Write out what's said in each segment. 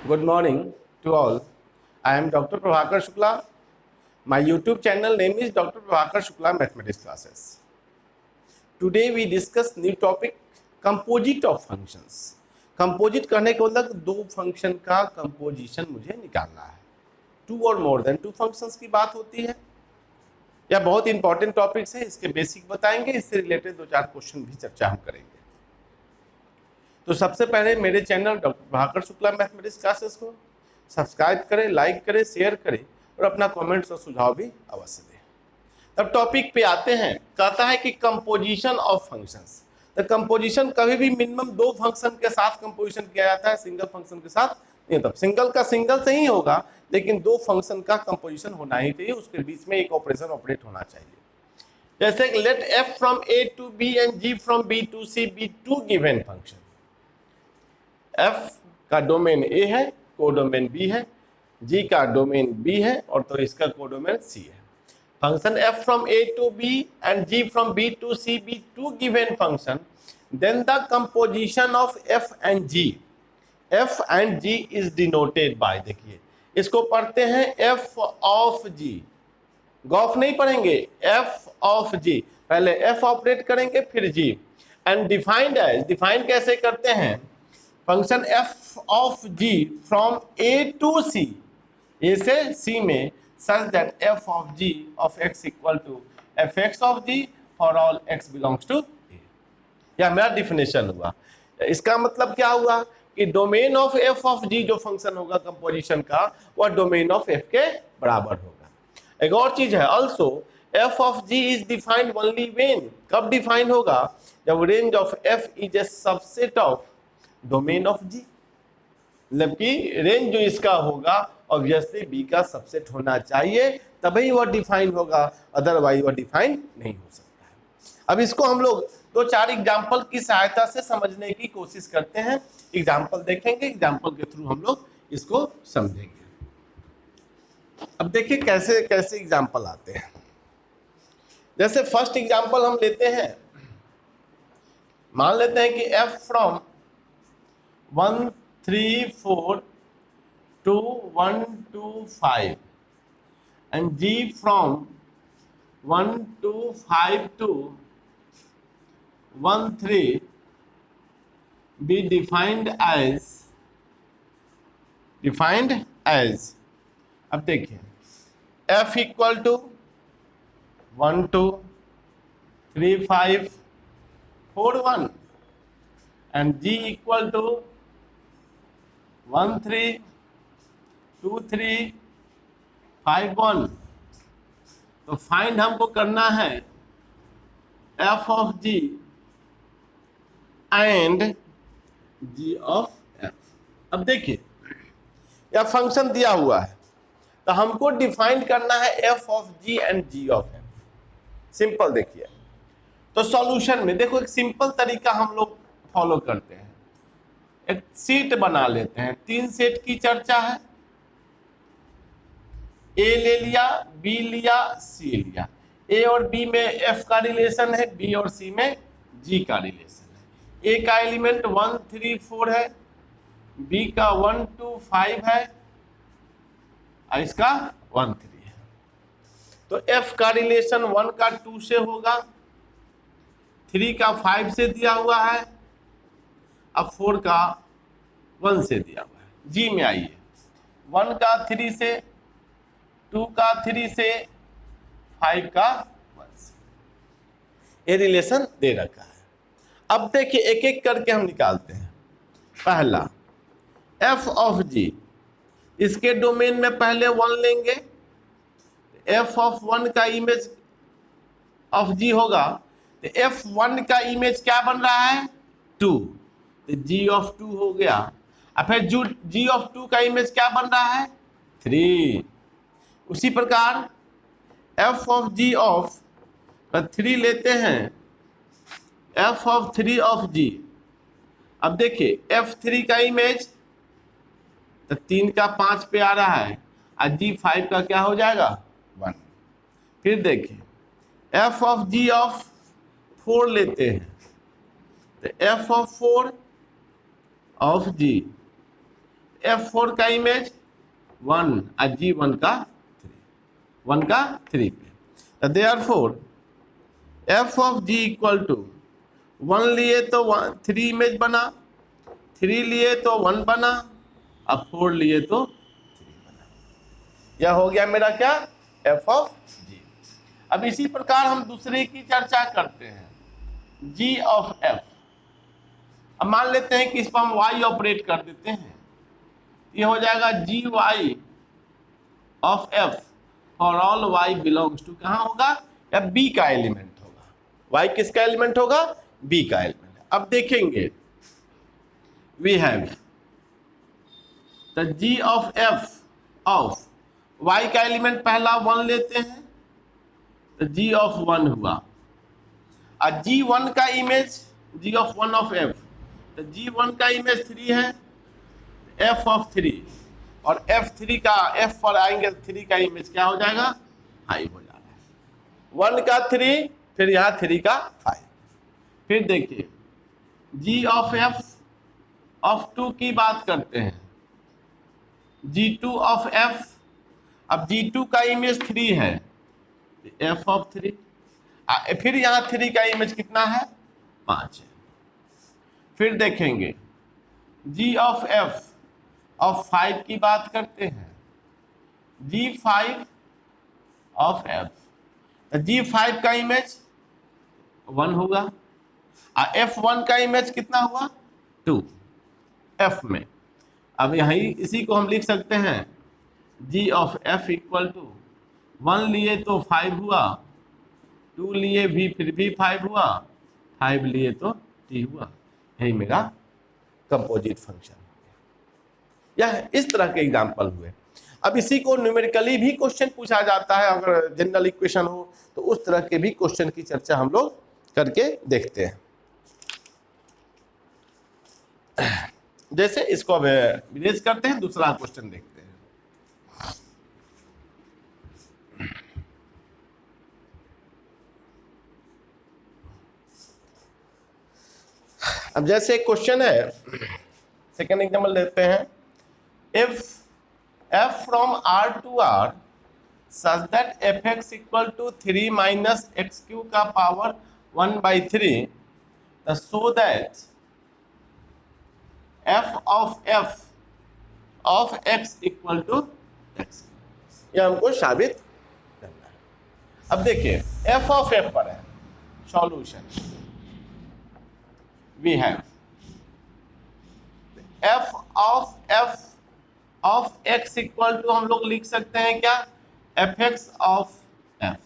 Good morning to all. I am Dr. Prabhakar Shukla. My YouTube channel name is Dr. Prabhakar Shukla Mathematics Classes. Today we discuss new topic composite of functions. Composite करने का मतलब दो function का composition मुझे निकालना है. To और more than two functions की बात होती है. यह बहुत इंपॉर्टेंट टॉपिक्स है. इसके बेसिक बताएंगे. इससे रिलेटेड दो चार क्वेश्चन भी चर्चा हम करेंगे. तो सबसे पहले मेरे channel doctor Prabhakar Shukla mathematics classes को सब्सक्राइब करें, लाइक करें, शेयर करें और अपना कमेंट्स और सुझाव भी अवश्य दें. तब टॉपिक पे आते हैं. कहता है कि कंपोजिशन ऑफ फंक्शंस. तो कंपोजिशन कभी भी मिनिमम दो फंक्शन के साथ कंपोजिशन किया जाता है, सिंगल फंक्शन के साथ नहीं. तब सिंगल का सिंगल से ही होगा, लेकिन दो फंक्शन का कंपोजिशन होना ही चाहिए. उसके बीच में एक ऑपरेशन ऑपरेट होना चाहिए. जैसे let f from a to b and g from b to c be two given function. f का डोमेन a है, कोडोमेन b है, g का डोमेन b है और तो इसका कोडोमेन c है. Function f from a to b and g from b to c be two given function, then the composition of f and g. f and g is denoted by, देखिए इसको पढ़ते हैं f of g. Gauff नहीं पढ़ेंगे, f of g. पहले f operate करेंगे फिर g. And defined as, define कैसे करते हैं? Function f of g from a to c, a से c में, such that f of g of x equal to fx of g for all x belongs to a. यह मेरा definition हुआ. इसका मतलब क्या हुआ कि domain of f of g जो फंक्शन होगा कंपोजिशन का, वह डोमेन ऑफ f के बराबर होगा. एक और चीज है, also f of g is defined only when. कब डिफाइन होगा? जब range of f is a subset of domain of g. मतलब कि रेंज जो इसका होगा ऑब्वियसली b का सबसेट होना चाहिए, तभी वह डिफाइन होगा, अदरवाइज वह डिफाइन नहीं हो सकता है. अब इसको हम लोग दो चार एग्जांपल की सहायता से समझने की कोशिश करते हैं. एग्जांपल देखेंगे, एग्जांपल के थ्रू हम लोग इसको समझेंगे. अब देखिए कैसे कैसे एग्जांपल आते हैं. जैसे फर्स्ट एग्जांपल हम लेते हैं. मान लेते हैं कि f from 1 3 4 to 1 to 5 and g from 1 to 5 to 1 3 be defined as. अब देखिए f equal to 1 2 3 5 4 1 and g equal to 1 3 2 3 5 1. तो फाइंड हमको करना है f of g and g of f. अब देखिए यह फंक्शन दिया हुआ है, तो हमको डिफाइन करना है f of g and g of f. Simple देखिए. तो सॉल्यूशन में देखो एक सिंपल तरीका हम लोग फॉलो करते हैं. एक सेट बना लेते हैं. तीन सेट की चर्चा है. ए ले लिया, बी लिया, सी लिया. ए और बी में f का रिलेशन है, बी और सी में g का रिलेशन है. ए का एलिमेंट 1 3 4 है, बी का 1 2 5 है और इसका 1 3 है. तो f का रिलेशन 1 का 2 से होगा, 3 का 5 से दिया हुआ है, अब 4 का 1 से दिया हुआ है. जी में आइए, 1 का 3 से, 2 का 3 से, 5 का 1 से. ये रिलेशन दे रखा है. अब देखिए एक एक करके हम निकालते हैं. पहला f ऑफ g, इसके डोमेन में पहले 1 लेंगे. f ऑफ 1 का इमेज ऑफ g होगा, तो f1 का इमेज क्या बन रहा है? 2. तो g ऑफ 2 हो गया. अब फिर g ऑफ 2 का इमेज क्या बन रहा है? 3. उसी प्रकार f ऑफ g ऑफ 3 लेते हैं, f ऑफ 3 ऑफ g. अब देखिए f3 का इमेज तो 3 का 5 पे आ रहा है और g 5 का क्या हो जाएगा? 1. फिर देखिए f ऑफ g ऑफ 4 लेते हैं, तो f of 4 of g, F4 का इमेज 1 और G1 का 3 पे। Therefore f of g equal to 1 लिए तो 3 इमेज बना, 3 लिए तो 1 बना, अब 4 लिए तो 3 बना। यह हो गया मेरा क्या, f ऑफ g। अब इसी प्रकार हम दूसरे की चर्चा करते हैं, g ऑफ f। अब मान लेते हैं कि इस पर हम y ऑपरेट कर देते हैं, ये हो जाएगा G Y of f for all y belongs to, कहाँ होगा, या b का एलिमेंट होगा। y किसका एलिमेंट होगा, b का एलिमेंट। अब देखेंगे we have the g of f of y का एलिमेंट पहला 1 लेते हैं तो g ऑफ 1 हुआ, और g1 का image g of 1 of f, तो g1 का इमेज 3 है, f ऑफ 3, और f3 का f पर आएंगे 3 का इमेज क्या हो जाएगा, 5 हो जाएगा। 1 का 3, फिर यहाँ 3 का 5। फिर देखिए g ऑफ f ऑफ 2 की बात करते हैं, g2 ऑफ f, अब g2 का इमेज 3 है, f ऑफ 3, फिर यहाँ 3 का इमेज कितना है, 5 है। फिर देखेंगे g ऑफ f ऑफ 5 की बात करते हैं, g5 ऑफ f, g5 का इमेज 1 होगा, f1 का इमेज कितना हुआ, 2 f में। अब यही इसी को हम लिख सकते हैं g of f equal to 1 लिए तो 5 हुआ, 2 लिए भी फिर भी 5 हुआ, 5 लिए तो 3 हुआ। यही मेरा कंपोजिट फंक्शन। यह इस तरह के एग्जाम्पल हुए। अब इसी को न्यूमेरिकली भी क्वेश्चन पूछा जाता है, अगर जनरल इक्वेशन हो तो उस तरह के भी क्वेश्चन की चर्चा हम लोग करके देखते हैं। जैसे इसको अब इरेज करते हैं, दूसरा क्वेश्चन देखते हैं। अब जैसे क्वेश्चन है, सेकेंड एग्जाम्पल लेते हैं, if f from r to r such that fx equal to 3 minus x cube का power 1/3, so that f of x equal to x, यह हमको साबित करना है। अब देखिए f of f पर है solution, we have f of x equal to हम लोग लिख सकते हैं क्या, fx ऑफ f।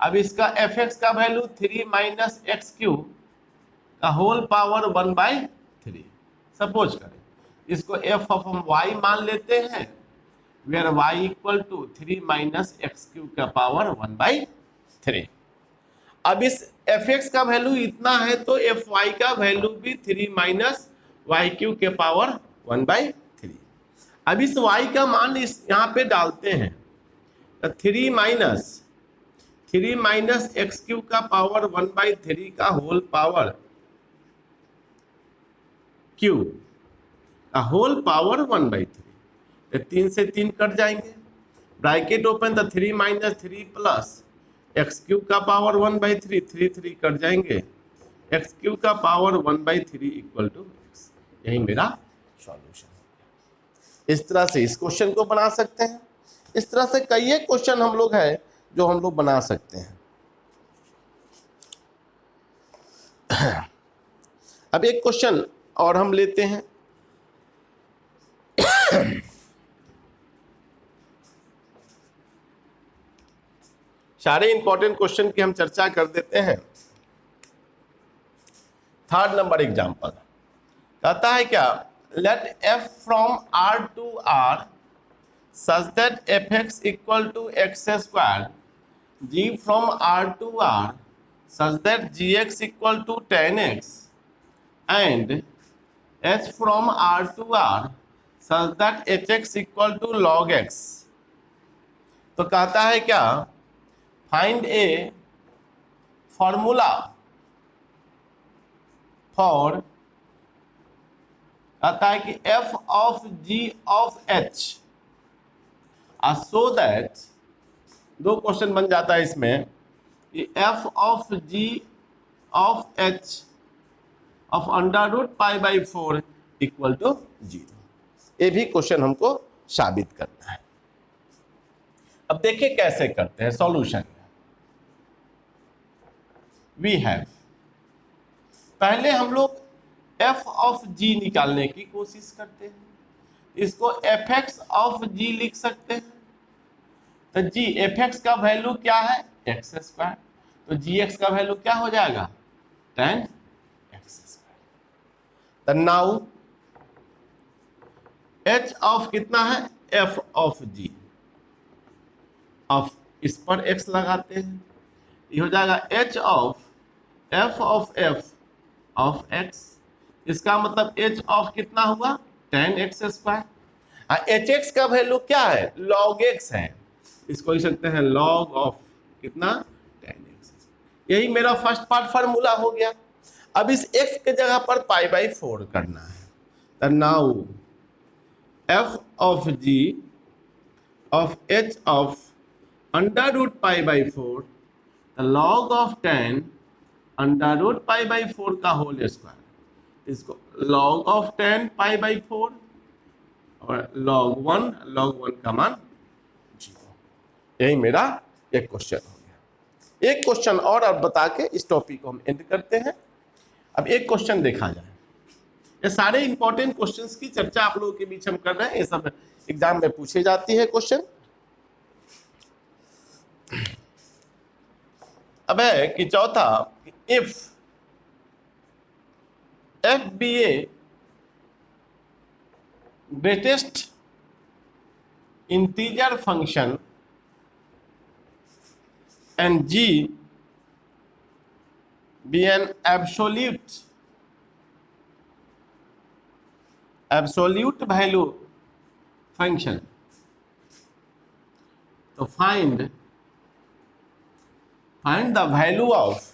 अब इसका fx का वैल्यू 3 माइनस एक्स क्यूब का होल पावर 1/3। सपोज करें इसको f ऑफ हम y मान लेते हैं, where y equal to 3 minus x cube का पावर 1/3। अब इस fx का वैल्यू इतना है तो fy का वैल्यू भी 3 माइनस वाई क्यूब के पावर 1/3। अब इस y का मान इस यहाँ पे डालते हैं, तो 3 माइनस एक्स क्यूब का पावर 1/3 का होल पावर क्यूब का होल पावर 1/3, तो 3 से 3 कट जाएंगे, ब्रैकेट ओपन, तो 3 माइनस 3 प्लस एक्स क्यूब का पावर 1/3, 3 कट जाएंगे, एक्स क्यूब का पावर 1/3 इक्वल टू एक्स। यही मेरा सॉल्यूशन है। इस तरह से इस क्वेश्चन को बना सकते हैं। इस तरह से कई क्वेश्चन हम लोग हैं जो हम लोग बना सकते हैं। अब एक क्वेश्चन और हम लेते हैं, सारे इंपॉर्टेंट क्वेश्चन की हम चर्चा कर देते हैं। 3rd नंबर एग्जांपल कहता है क्या, let f from r to r such that fx equal to x square, g from r to r such that gx equal to 10x, and h from r to r such that hx equal to log x। तो कहता है क्या, find a formula for कहता है कि f of g of h, so that, दो question बन जाता है इसमें कि f of g of h of under root pi by 4 equal to 0। ये भी क्वेश्चन हमको साबित करना है। अब देखिए कैसे करते हैं सॉल्यूशन। वी हैव, पहले हम लोग f ऑफ g निकालने की कोशिश करते हैं, इसको fx ऑफ g लिख सकते हैं। तो g fx का वैल्यू क्या है x स्क्वायर, तो gx का वैल्यू क्या हो जाएगा tan x स्क्वायर। तो नाउ h ऑफ कितना है f ऑफ g, ऑफ इस पर x लगाते हैं, ये हो जाएगा h of f of x, इसका मतलब h ऑफ कितना हुआ tan x स्क्वायर। hx का वैल्यू क्या है log x है, इसको लिख सकते हैं log ऑफ कितना tan x। यही मेरा फर्स्ट पार्ट फार्मूला हो गया। अब इस x के जगह पर पाई बाई 4 करना है। तो now f of g of h of under root pi by 4 log of tan under root pi by 4 का होल स्क्वायर, इसको log of tan pi by 4 और log 1 का मान 0। यही मेरा एक क्वेश्चन हो गया। एक क्वेश्चन और अब बता के इस टॉपिक को हम एंड करते हैं। अब एक क्वेश्चन देखा जाए, ये सारे इंपॉर्टेंट क्वेश्चंस की चर्चा आप लोगों के बीच हम कर रहे हैं, ये सब एग्जाम में पूछे जाती है क्वेश्चन। अब है कि चौथा, if f be a greatest integer function and g be an absolute value function, तो find the value of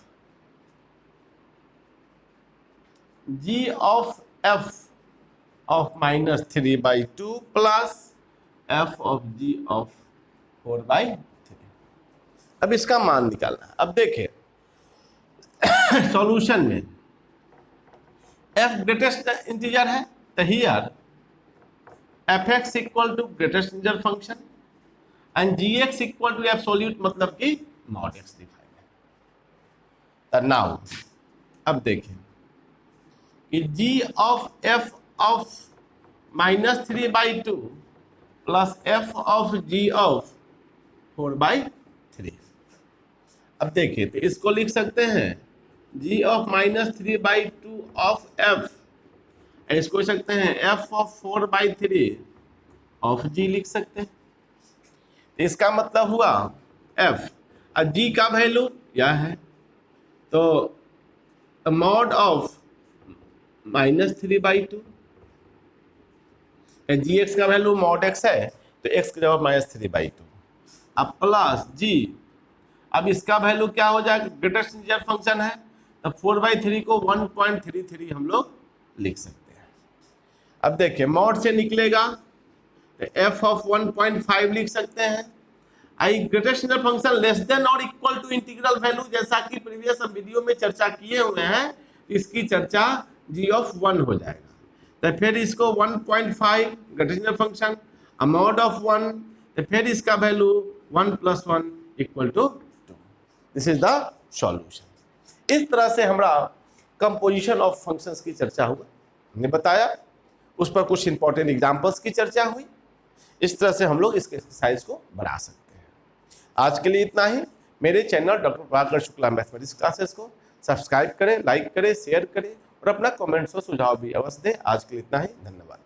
g of f of minus 3 by 2 plus f of g of 4 by 3। अब इसका मान निकालना है। अब देखिए सॉल्यूशन में f greatest integer है, तो here fx equal to greatest integer function and gx equal to absolute, मतलब कि मॉड x डिफाइन है। तो नाउ अब देखिए कि g of f of minus 3 by 2 plus f of g of 4 by 3। अब देखिए तो इसको लिख सकते हैं g of minus 3 by 2 of f, इसको लिख सकते हैं f of 4 by 3 of g लिख सकते हैं। तो इसका मतलब हुआ f और g का वैल्यू यह है, तो mod of minus 3 by 2, g x का वैल्यू मॉड एक्स है तो एक्स की जगह माइनस 3 बाई 2, अब प्लस जी, अब इसका वैल्यू क्या हो जाएगा ग्रेटेस्ट इंटीजर फंक्शन है, तो 4 बाई 3 को 1.33 हम लोग लिख सकते हैं। अब देखिए मॉड से निकलेगा तो एफ ऑफ 1.5 लिख सकते हैं। I greatest integer function less than और इक्वल टू इंटीग्रल वैल्यू, जैसा कि प्रीवियस वीडियो में चर्चा किए हुए हैं, इसकी चर्चा g ऑफ 1 हो जाएगा। तो फिर इसको 1.5 greatest integer function mod of 1, तो फिर इसका value 1 + 1 = 2। This is the solution. इस तरह से हमारा कंपोजिशन ऑफ फंक्शंस की चर्चा हुआ, हमने बताया, उस पर कुछ इंपॉर्टेंट एग्जांपल्स की चर्चा हुई। इस तरह से हम लोग इस एक्सरसाइज को बना सकते हैं। आज के लिए इतना ही। मेरे channel doctor Prabhakar Shukla mathematics classes को सब्सक्राइब करें, लाइक करें, शेयर करें और अपना कमेंट्स और सुझाव भी अवश्य दें। आज के लिए इतना ही, धन्यवाद।